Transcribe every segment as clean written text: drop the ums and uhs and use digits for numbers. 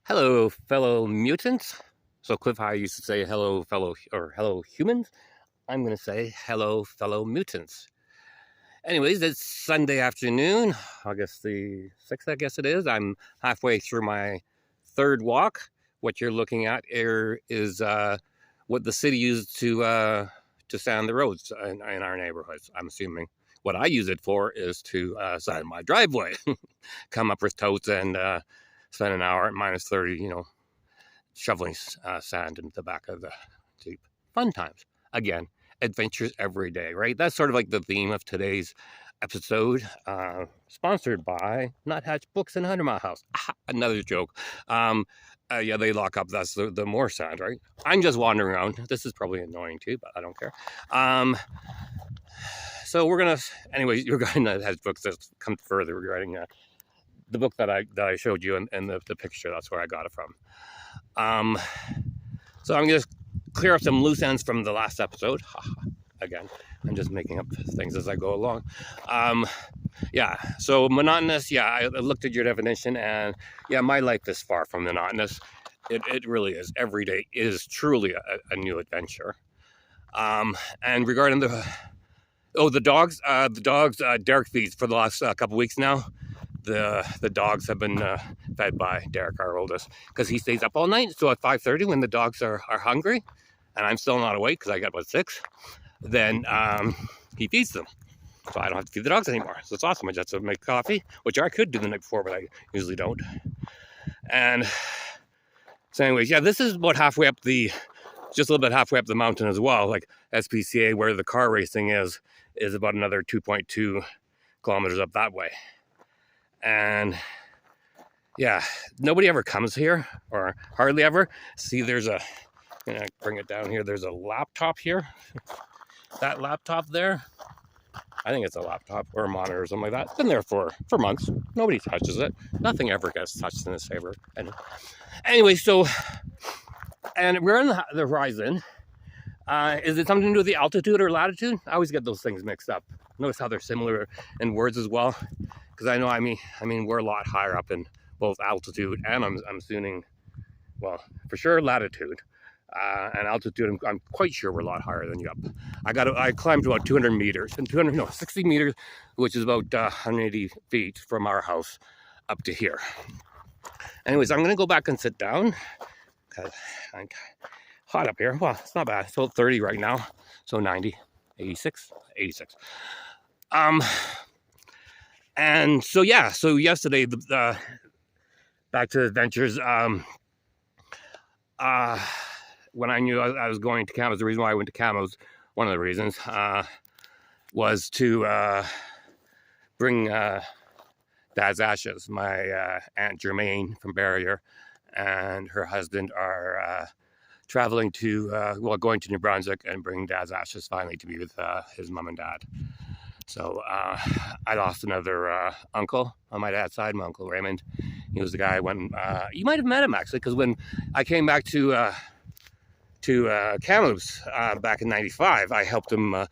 Hello, fellow mutants. So Cliff High used to say hello, fellow, or hello, humans. I'm going to say hello, fellow mutants. Anyways, it's Sunday afternoon, August the 6th, I guess it is. I'm halfway through my third walk. What you're looking at here is what the city used to sand the roads in our neighborhoods, I'm assuming. What I use it for is to sand my driveway. Come up with totes and spend an hour at minus 30, shoveling sand into the back of the Jeep. Fun times. Again, adventures every day, right? That's sort of like the theme of today's episode, sponsored by Nuthatch Books and 100 Mile House. Another joke. Yeah, they lock up. That's the more sand, right? I'm just wandering around. This is probably annoying too, but I don't care. So we're gonna, anyways, regarding Nuthatch Books, that's come further regarding the book that I showed you and the picture. That's where I got it from. So I'm going to clear up some loose ends from the last episode. Again, I'm just making up things as I go along. Yeah, so monotonous. Yeah, I looked at your definition, and yeah, my life is far from monotonous. It really is. Every day is truly a new adventure. And regarding the dogs, Derek feeds for the last couple weeks now. The dogs have been fed by Derek, our oldest, because he stays up all night. So at 5:30, when the dogs are hungry, and I'm still not awake because I got about 6, then he feeds them. So I don't have to feed the dogs anymore. So it's awesome. I just have to make coffee, which I could do the night before, but I usually don't. And so anyways, yeah, this is about halfway up just a little bit halfway up the mountain as well. Like SPCA, where the car racing is about another 2.2 kilometers up that way. And yeah, nobody ever comes here, or hardly ever. See, there's bring it down here. There's a laptop here. That laptop there, I think it's a laptop or a monitor or something like that. It's been there for months. Nobody touches it. Nothing ever gets touched in this favor. And anyway, so, and we're on the horizon. Is it something to do with the altitude or latitude? I always get those things mixed up. Notice how they're similar in words as well. Because I know, I mean, we're a lot higher up in both altitude and I'm assuming, well, for sure latitude and altitude. I'm quite sure we're a lot higher than you up. I climbed about 200 meters and 60 meters, which is about 180 feet from our house up to here. Anyways, I'm gonna go back and sit down because I'm hot up here. Well, it's not bad. It's about 30 right now, so 90, 86. And so yeah, so yesterday, back to adventures. When I knew I was going to Camos, the reason why I went to Camos, one of the reasons, was to bring Dad's ashes. My Aunt Germaine from Barrier and her husband are traveling going to New Brunswick and bring Dad's ashes finally to be with his mom and dad. So I lost another uncle on my dad's side, my Uncle Raymond. He was the guy when you might have met him actually, because when I came back to Kamloops back in '95, I helped him. I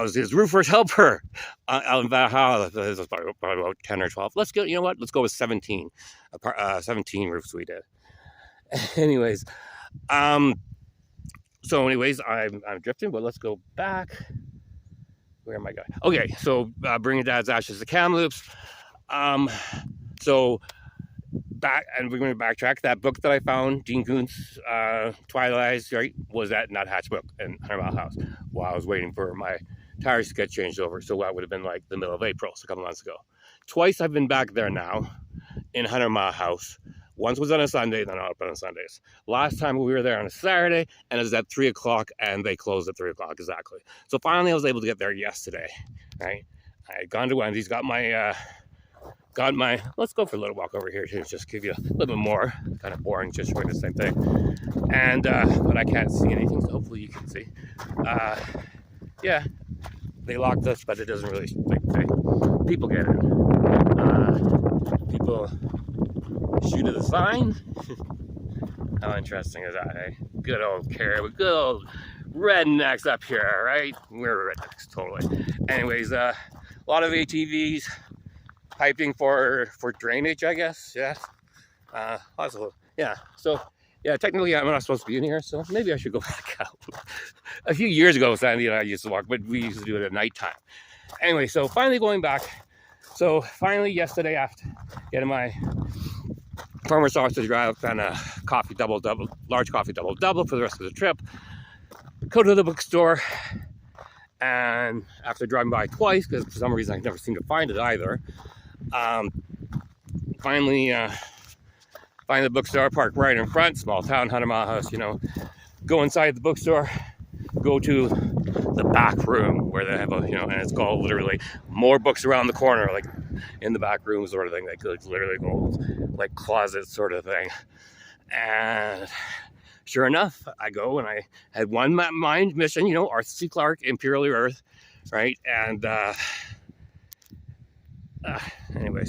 was his roofer's helper out in Valhalla. This was probably about 10 or 12. Let's go. You know what? Let's go with 17. 17 roofs we did. Anyways, so anyways, I'm drifting, but let's go back. Where am I going? Okay, so bringing Dad's ashes to Kamloops. So back, and we're going to backtrack. That book that I found, Dean Koontz, Twilight, right, was at Nuthatch Book in 100 Mile House while I was waiting for my tires to get changed over. So that would have been like the middle of April, so a couple months ago. Twice I've been back there now in 100 Mile House. Once was on a Sunday, then not open on Sundays. Last time we were there on a Saturday, and it was at 3 o'clock, and they closed at 3 o'clock exactly. So finally, I was able to get there yesterday, right? I had gone to Wendy's, got my, let's go for a little walk over here to just give you a little bit more. Kind of boring, just showing the same thing. And, but I can't see anything, so hopefully you can see. Yeah, they locked us, but it doesn't really, people get in. People shoot at the sign. How interesting is that, eh? Good old Caribou, good old rednecks up here, right? We're rednecks, totally. Anyways, a lot of ATVs piping for drainage, I guess, yes. Also, yeah. So, yeah, technically I'm not supposed to be in here, so maybe I should go back out. A few years ago, Sandy and I used to walk, but we used to do it at nighttime. Anyway, so finally going back. So finally yesterday, after getting my farmer sausage wrap and a coffee double, large coffee double for the rest of the trip, go to the bookstore, and after driving by twice, because for some reason I never seem to find it either, finally find the bookstore, park right in front, small town, 100 Mile House, you know, go inside the bookstore, go to the back room where they have a, you know, and it's called literally more books around the corner, like in the back room sort of thing, like literally like closet sort of thing. And sure enough, I go and I had one mind mission, you know, Arthur C. Clarke, Imperial Earth, right? And anyway,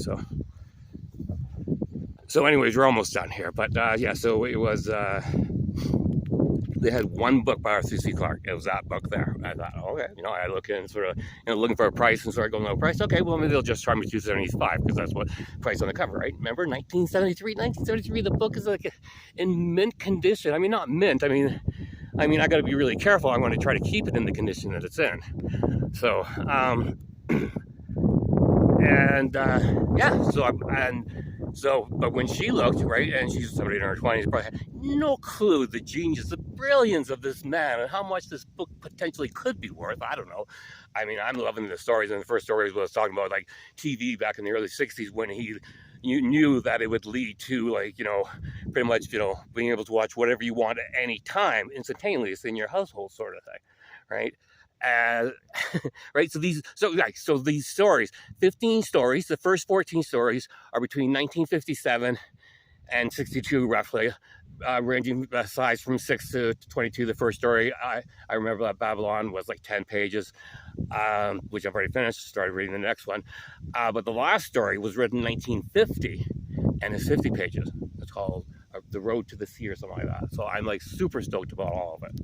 so anyways, we're almost done here. But yeah, so it was, they had one book by Arthur C. Clarke. It was that book there. I thought, okay, you know, I look in sort of, you know, looking for a price and started going, no price. Okay, well, maybe they'll just charge me $275 because that's what price on the cover, right? Remember, 1973, the book is like in mint condition. I mean, not mint. I mean, I got to be really careful. I want to try to keep it in the condition that it's in. So, and yeah, so, but when she looked, right, and she's somebody in her 20s, probably had no clue the genius, the brilliance of this man, and how much this book potentially could be worth. I don't know. I mean, I'm loving the stories, and the first story was talking about like TV back in the early 60s when you knew that it would lead to, like, you know, pretty much, you know, being able to watch whatever you want at any time instantaneously in your household sort of thing, right? Right, so these stories, 15 stories, the first 14 stories are between 1957 and 62 roughly, ranging size from 6 to 22. The first story, I remember that Babylon was like 10 pages, which I've already finished, started reading the next one, but the last story was written in 1950 and it's 50 pages. It's called The Road to the Sea or something like that. So I'm like super stoked about all of it.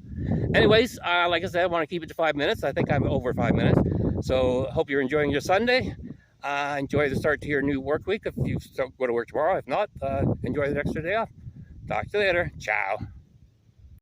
Anyways, like I said, I want to keep it to 5 minutes. I think I'm over 5 minutes. So hope you're enjoying your Sunday. Enjoy the start to your new work week if you go to work tomorrow. If not, enjoy the extra day off. Talk to you later. Ciao.